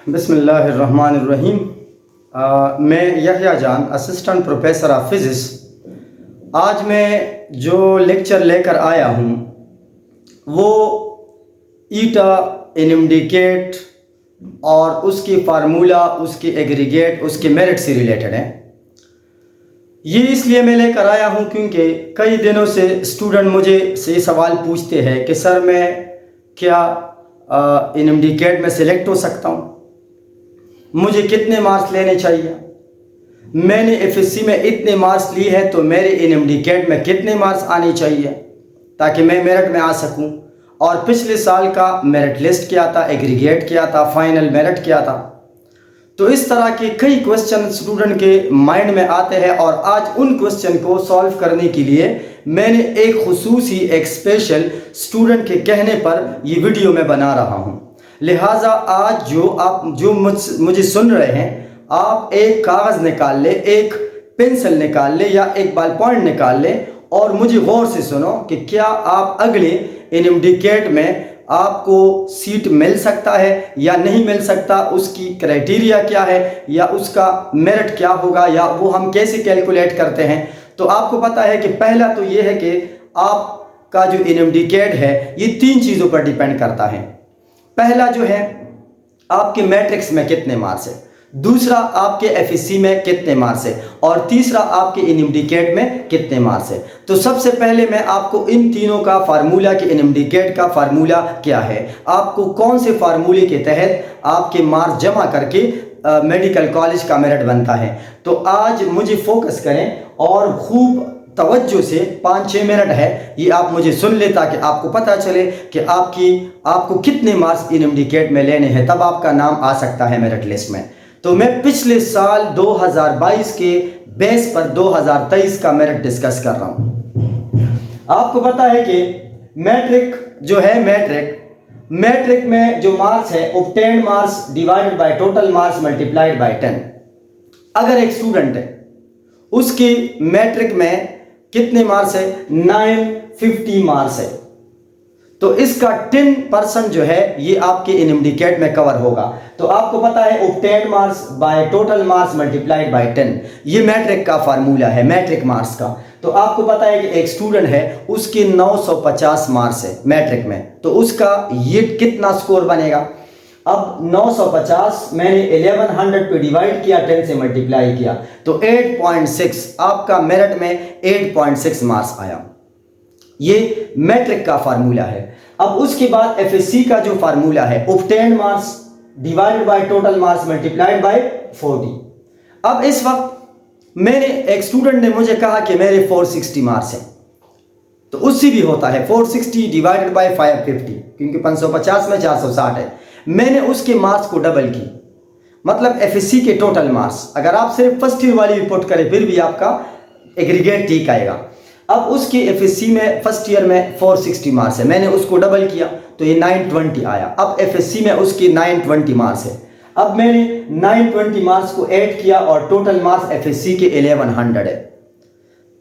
बिस्मिल्लाहिर्रहमानिर्रहीम। मैं यहया जान, असिस्टेंट प्रोफेसर ऑफ फिज़िक्स। आज मैं जो लेक्चर लेकर आया हूँ वो ईटा इनमडिकेट और उसकी फार्मूला, उसकी एग्रीगेट, उसके मेरिट से रिलेटेड है। ये इसलिए मैं लेकर आया हूँ क्योंकि कई दिनों से स्टूडेंट मुझे से सवाल पूछते हैं कि सर मैं क्या इनमडिकेट में सिलेक्ट हो सकता हूँ, मुझे कितने मार्क्स लेने चाहिए, मैंने एफएससी में इतने मार्क्स लिए हैं तो मेरे इनमडिकेट में कितने मार्क्स आने चाहिए ताकि मैं मेरिट में आ सकूं, और पिछले साल का मेरिट लिस्ट क्या था, एग्रीगेट क्या था, फाइनल मेरिट क्या था। तो इस तरह के कई क्वेश्चन स्टूडेंट के माइंड में आते हैं और आज उन क्वेश्चन को सॉल्व करने के लिए मैंने एक खुसूसी, एक स्पेशल स्टूडेंट के कहने पर ये वीडियो में बना रहा हूँ। लिहाजा आज जो मुझे सुन रहे हैं, आप एक कागज़ निकाल ले, एक पेंसिल निकाल ले या एक बॉल पॉइंट निकाल ले और मुझे गौर से सुनो कि क्या आप अगले इनमडिकेट में आपको सीट मिल सकता है या नहीं मिल सकता, उसकी क्राइटेरिया क्या है या उसका मेरिट क्या होगा या वो हम कैसे कैलकुलेट करते हैं। तो आपको पता है कि पहला तो ये है कि आपका जो इनमडिकेट है ये 3 चीज़ों पर डिपेंड करता है। पहला जो है आपके मैट्रिक्स में कितने मार्क्स है, दूसरा आपके एफएससी में कितने मार्क्स है और तीसरा आपके इनमडिकेट में कितने मार्क्स है। तो सबसे पहले मैं आपको इन तीनों का फार्मूला, के इनमडिकेट का फार्मूला क्या है, आपको कौन से फार्मूले के तहत आपके मार्क्स जमा करके मेडिकल कॉलेज का मेरिट बनता है। तो आज मुझे फोकस करें और खूब तवज्जो से 5-6 मिनट है ये आप मुझे सुन ले ताकि आपको पता चले कि आपको कितने मार्क्स इनमडिकेट में लेने हैं, तब आपका नाम आ सकता है मेरिट लिस्ट में। तो मैं पिछले साल 2022 के बेस पर 2023 का मेरिट डिस्कस कर रहा हूं। आपको पता है कि मैट्रिक जो है, मैट्रिक में जो मार्क्स है obtained marks divided by total marks multiplied by 10। अगर एक स्टूडेंट है उसके मैट्रिक में कितने मार्क्स है, 950 मार्क्स है, तो इसका 10% जो है ये आपके इनमडिकेट में कवर होगा। तो आपको पता है obtained marks by total marks multiplied by 10, ये मैट्रिक का फार्मूला है, मैट्रिक मार्क्स का। तो आपको पता है कि एक स्टूडेंट है उसके 950 मार्क्स है मैट्रिक में, तो उसका ये कितना स्कोर बनेगा। अब 950 मैंने 1100 पे डिवाइड किया, 10 से मल्टीप्लाई किया, तो 8.6 आपका मेरिट में 8.6 मार्क्स आया। ये मैट्रिक का फार्मूला है। अब उसके बाद एफएससी का जो फार्मूला है obtained marks divided by total marks multiplied by 40। अब इस वक्त मैंने एक स्टूडेंट ने मुझे कहा कि मेरे 460 मार्क्स हैं, तो उससे भी होता है 460 डिवाइडेड बाय 550, क्योंकि 550 में 460 है। मैंने उसके मार्क्स को डबल की, मतलब एफएससी के टोटल मार्क्स। अगर आप सिर्फ फर्स्ट ईयर वाली रिपोर्ट करें फिर भी आपका एग्रीगेट ठीक आएगा। अब उसके एफएससी में फर्स्ट ईयर में 460 मार्क्स है, मैंने उसको डबल किया तो ये 920 आया। अब एफएससी में उसके 920 मार्क्स है। अब मैंने 920 मार्क्स को ऐड किया और टोटल मार्क्स एफएससी के 1100 है।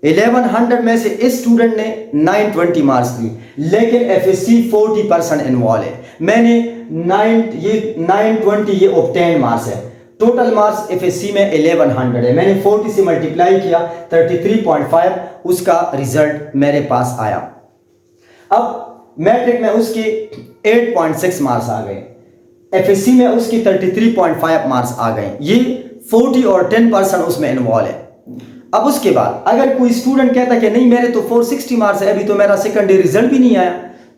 1100 में से इस स्टूडेंट ने 920 मार्क्स ली, लेकिन एफएससी 40% इन्वॉल्व है। मैंने 920 ये ऑब्टेन्ड मार्क्स है, टोटल मार्क्स एफएससी में 1100 है, मैंने 40 से मल्टीप्लाई किया, 33.5 उसका रिजल्ट मेरे पास आया। अब मैट्रिक में उसके 8.6 मार्क्स आ गए, एफएससी में उसकी 33.5 मार्क्स आ गए। ये 40 और 10% उसमें इन्वॉल्व है। अब उसके बाद अगर कोई स्टूडेंट कहता है कि नहीं मेरे तो 460 मार्क्स है, अभी तो मेरा सेकेंड ईयर रिजल्ट भी नहीं आया,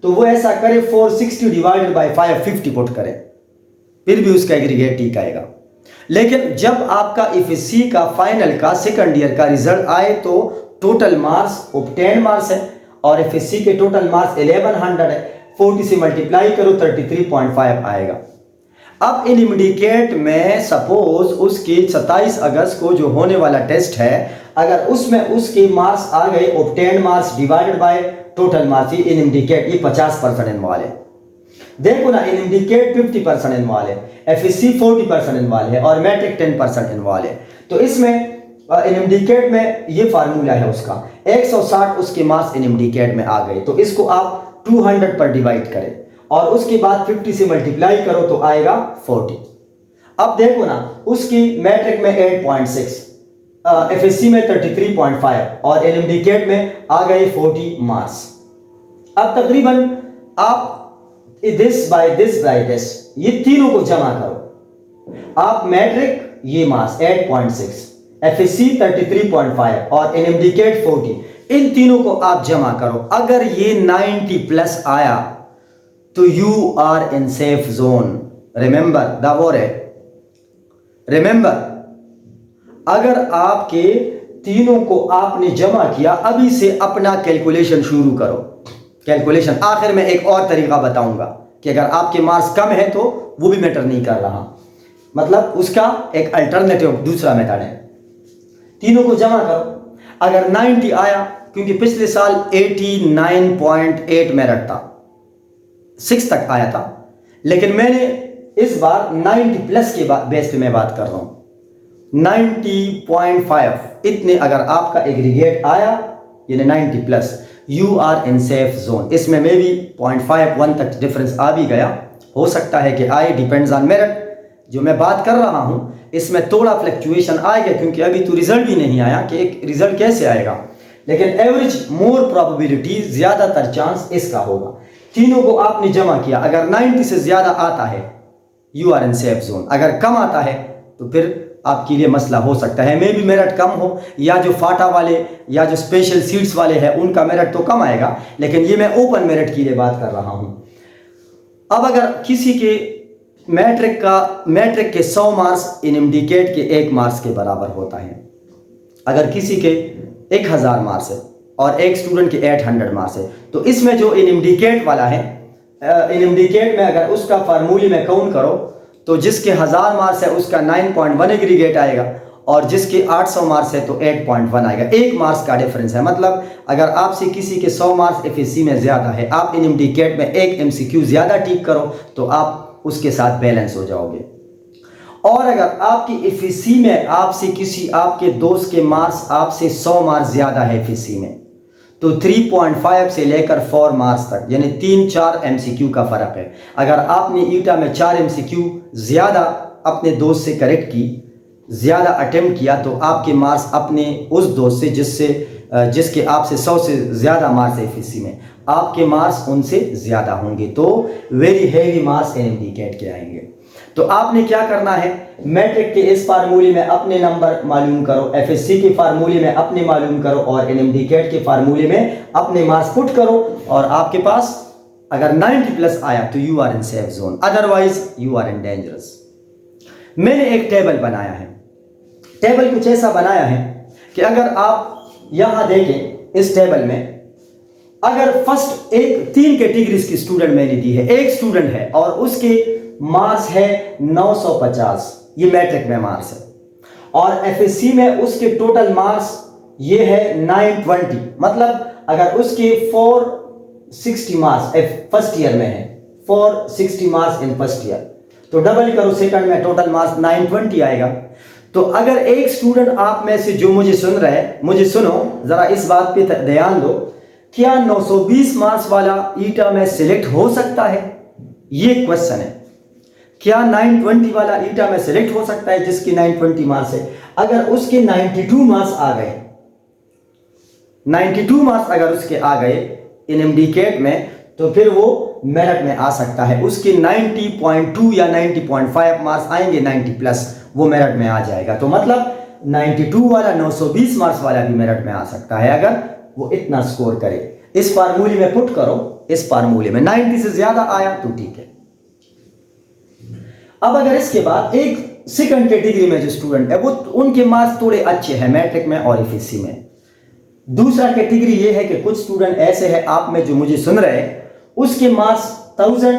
तो वो ऐसा करे 460 डिवाइडेड बाय 550 पुट करे, फिर भी उसका एग्रीगेट ठीक आएगा। लेकिन जब आपका एफएससी का फाइनल का सेकंड ईयर का रिजल्ट आए तो टोटल मार्क्स ऑब्टेन्ड मार्क्स है और एफएससी के टोटल मार्क्स 1100 है, 40 से मल्टीप्लाई करो 33.5 आएगा। अब इनमडिकेट में सपोज उसके 27 अगस्त को जो होने वाला टेस्ट है, अगर उसमें उसके मार्क्स आ गए obtained marks divided by total marks, ये इनमडिकेट ये 50% इन्वॉल्व है। देखो ना, इनमडिकेट 50% इन्वॉल्व है, एफएससी 40% इन्वॉल्व है और मैट्रिक 10% इन्वॉल्व है। तो इसमें इनमडिकेट में ये फार्मूला है उसका, 160 उसके मार्क्स इनमडिकेट में आ गए, तो इसको आप 200 पर डिवाइड करें और उसके बाद 50 से मल्टीप्लाई करो तो आएगा 40। अब देखो ना, उसकी मैट्रिक में 8.6, एफएससी में 33.5 और एलएमडी में आ गए 40 मार्क्स। अब तकरीबन आप दिस बाय दिस ये तीनों को जमा करो। आप मैट्रिक ये मार्क्स 8.6, एफएससी 33.5 और एलएमडी 40, इन तीनों को आप जमा करो। अगर ये 90 प्लस आया तो you are in safe zone. Remember the word, remember, अगर आपके तीनों को आपने जमा किया, अभी से अपना कैलकुलेशन शुरू करो। कैलकुलेशन आखिर में एक और तरीका बताऊंगा कि अगर आपके मार्क्स कम है तो वो भी मैटर नहीं कर रहा, मतलब उसका एक अल्टरनेटिव दूसरा मेथड है। तीनों को जमा करो, अगर 90 आया, क्योंकि पिछले साल 89.8 मेरिट था, 6 तक आया था, लेकिन मैंने इस बार 90 प्लस के बेस पे मैं बात कर रहा हूं। 90.5 इतने अगर आपका एग्रीगेट आया, यानी 90 plus, you are in safe zone. इसमें मे भी 0.51 तक डिफरेंस आ भी गया, हो सकता है कि आए, डिपेंड्स ऑन मेरिट। जो मैं बात कर रहा हूं इसमें थोड़ा फ्लक्चुएशन आएगा, क्योंकि अभी तो रिजल्ट भी नहीं आया कि एक रिजल्ट कैसे आएगा, लेकिन एवरेज मोर प्रोबेबिलिटी, ज्यादातर चांस इसका होगा। तीनों को आपने जमा किया, अगर 90 से ज्यादा आता है you are in safe zone, अगर कम आता है तो फिर आपके लिए मसला हो सकता है। मे भी मेरिट कम हो, या जो फाटा वाले या जो स्पेशल सीट्स वाले हैं उनका मेरिट तो कम आएगा, लेकिन ये मैं ओपन मेरिट के लिए बात कर रहा हूं। अब अगर किसी के मैट्रिक के 100 मार्क्स इनएमडीकेट के 1 मार्क्स के बराबर होता है, अगर किसी के 1000 मार्क्स है और एक स्टूडेंट के 800 मार्क्स है, तो इसमें जो इनएमडीकेट वाला है, इनएमडीकेट में अगर उसका फार्मूले में काउंट करो तो जिसके 1000 मार्क्स है उसका 9.1 एग्रीगेट आएगा, और जिसके 800 मार्क्स है तो 8.1 आएगा। 1 मार्क्स का डिफरेंस है। मतलब अगर आपसे किसी के 100 मार्क्स एफएससी में ज्यादा है, आप इनएमडीकेट में एक एमसीक्यू ज्यादा टिक करो तो आप उसके साथ बैलेंस हो जाओगे। और अगर आपकी एफएससी में आपसे किसी आपके दोस्त के मार्क्स आपसे 100 मार्क्स ज्यादा है एफएससी में, तो 3.5 से लेकर 4 मार्क्स तक, यानी 3-4 एमसीक्यू का फर्क है। अगर आपने ईटा में 4 एमसीक्यू ज्यादा अपने दोस्त से करेक्ट की, ज्यादा अटेम्प्ट किया, तो आपके मार्क्स अपने उस दोस्त से जिसके आपसे 100 से ज्यादा मार्क्स है एफएससी में, आपके मार्क्स उनसे ज्यादा होंगे, तो वेरी हेवी मार्क्स इनएमडीकेट के आएंगे। तो आपने क्या करना है, मैट्रिक के इस फार्मूले में अपने नंबर मालूम करो, एफएससी के फार्मूले में अपने मालूम करो, और एनएमडीकेट के फार्मूले में अपने मार्क्स पुट करो, और आपके पास अगर 90 प्लस आया तो you are in safe zone, otherwise you are in dangerous. मैंने एक टेबल बनाया है। टेबल कुछ ऐसा बनाया है कि अगर आप यहां देखें इस टेबल में, अगर फर्स्ट 3 कैटेगरीज की स्टूडेंट मैंने दी है, एक स्टूडेंट है और उसके मार्क्स है 950, ये मैट्रिक में मार्क्स है, और एफएससी में उसके टोटल मार्क्स ये है 920, मतलब अगर उसके 460 मार्क्स फर्स्ट ईयर में है, 460 मार्क्स इन फर्स्ट ईयर, तो डबल करो सेकंड में, टोटल मार्क्स 920 आएगा। तो अगर एक स्टूडेंट आप में से जो मुझे सुन रहे हैं, मुझे सुनो जरा, इस बात पे ध्यान दो, क्या 920 मार्क्स वाला ईटा में सिलेक्ट हो सकता है? ये क्वेश्चन है। क्या 920 वाला ईटा में सिलेक्ट हो सकता है जिसकी 920 मार्क्स है? अगर उसके 92 मार्क्स आ गए, 92 मार्क्स अगर उसके आ गए इनएमडीकेट में, तो फिर वो मेरिट में आ सकता है। उसके 90.2 या 90.5 मार्क्स आएंगे, 90 प्लस, वो मेरिट में आ जाएगा। तो मतलब 92 वाला 920 मार्क्स वाला भी मेरिट में आ सकता है अगर वो इतना स्कोर करे। इस फार्मूले में पुट करो, इस फार्मूले में 90 से ज्यादा आया तो ठीक है। अब अगर इसके बाद एक सेकंड कैटेगरी में जो स्टूडेंट है, वो उनके मार्क्स थोड़े अच्छे हैं मैट्रिक में और एफएससी में। दूसरा कैटेगरी ये है कि कुछ स्टूडेंट ऐसे हैं आप में जो मुझे सुन रहे हैं, उसके मार्क्स 1000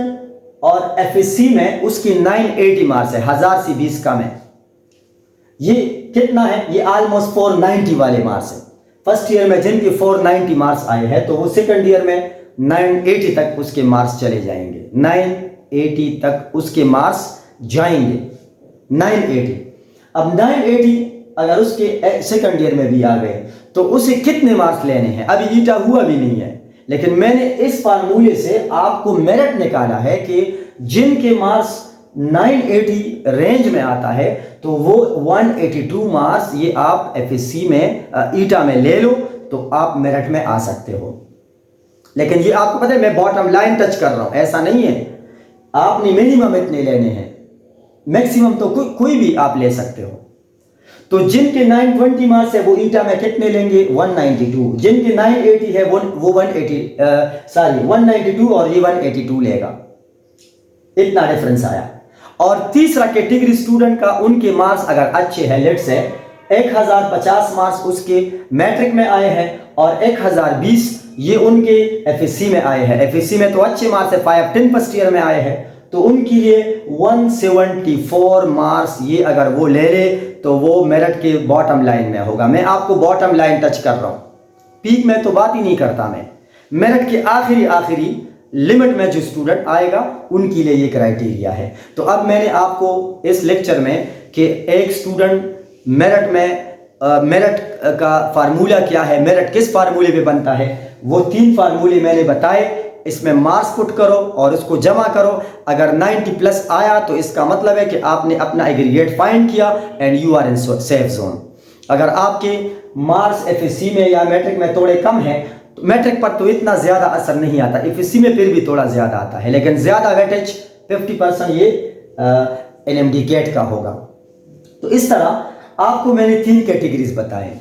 और एफएससी में उसकी 980 मार्क्स है, 1000 से 20 कम है। ये कितना है? ये ऑलमोस्ट 490 वाले मार्क्स है। फर्स्ट ईयर में जिनके 490 मार्क्स आए हैं, तो वो सेकंड ईयर में 980 तक उसके मार्क्स चले जाएंगे, 980 तक उसके मार्क्स जाएंगे, 980। अब 980 अगर उसके सेकंड ईयर में भी आ गए तो उसे कितने मार्क्स लेने हैं? अभी ईटा हुआ भी नहीं है, लेकिन मैंने इस फार्मूले से आपको मेरिट निकाला है कि जिनके मार्क्स 980 रेंज में आता है तो वो 182 मार्क्स ये आप एफएससी में ईटा में ले लो तो आप मेरिट में आ सकते हो। लेकिन ये आपको पता है मैं बॉटम लाइन टच कर रहा हूं, ऐसा नहीं है। आपने मिनिमम इतने लेने हैं, मैक्सिमम तो कोई भी आप ले सकते हो। तो जिनके 920 मार्क्स है वो ईटा में कितने लेंगे 192, जिनके 980 है वो 192 और ये 182 लेगा। इतना डिफरेंस आया। और तीसरा कैटेगरी स्टूडेंट का उनके मार्क्स अगर अच्छे हैं, लेट्स से 1050 मार्क्स उसके मैट्रिक में आए हैं और 1020 ये उनके एफएससी में आए हैं। एफएससी में तो अच्छे मार्क्स है, 510 फर्स्ट ईयर में आए हैं, तो उनके लिए 174 मार्क्स ये अगर वो ले ले तो वो मेरिट के बॉटम लाइन में होगा। मैं आपको बॉटम लाइन टच कर रहा हूं, पीक में तो बात ही नहीं करता मैं। मेरिट के आखिरी लिमिट में जो स्टूडेंट आएगा उनके लिए ये क्राइटेरिया है। तो अब मैंने आपको इस लेक्चर में कि एक स्टूडेंट मेरिट में मेरिट का फार्मूला क्या है, मेरिट किस फार्मूले पे बनता है, वो 3 फार्मूले मैंने बताए। इसमें मार्क्स पुट करो और इसको जमा करो। अगर 90 प्लस आया तो इसका मतलब है कि आपने अपना एग्रीगेट फाइंड किया and you are in safe zone. अगर आपके मार्क्स एफएससी में या मैट्रिक में थोड़े कम है तो मैट्रिक पर तो इतना ज़्यादा असर नहीं आता, एफएससी में फिर भी थोड़ा ज़्यादा आता है, लेकिन ज़्यादा वेटेज 50% ये एनएमडी गेट का होगा। तो इस तरह आपको मैंने 3 कैटेगरीज बताए,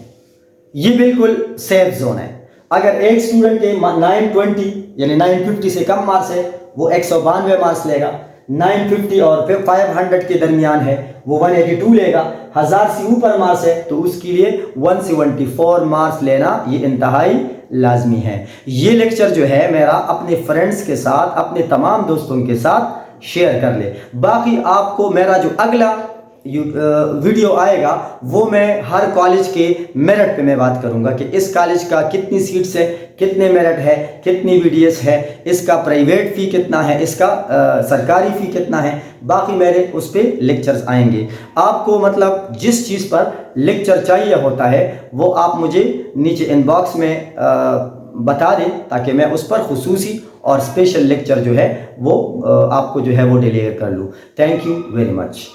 ये बिल्कुल सेफ जोन है। अगर एक स्टूडेंट के 920 यानी 950 से कम मार्क्स है वो 192 मार्क्स लेगा, 950 और 500 के दरमियान है वो 182 लेगा, 1000 से ऊपर मार्क्स है तो उसके लिए 174 मार्क्स लेना ये इंतहाई लाजमी है। ये लेक्चर जो है मेरा अपने फ्रेंड्स के साथ, अपने तमाम दोस्तों के साथ शेयर कर ले। बाकी आपको मेरा जो अगला वीडियो आएगा वो मैं हर कॉलेज के मेरिट पे मैं बात करूंगा कि इस कॉलेज का कितनी सीट्स है, कितने मेरिट है, कितनी बीडीएस है, इसका प्राइवेट फ़ी कितना है, इसका सरकारी फ़ी कितना है। बाकी मेरे उस पर लेक्चर्स आएंगे। आपको मतलब जिस चीज़ पर लेक्चर चाहिए होता है वो आप मुझे नीचे इनबॉक्स में बता दें ताकि मैं उस पर खुसूसी और स्पेशल लेक्चर जो है वो आपको जो है वो डिलीवर कर लूँ। Thank you very much.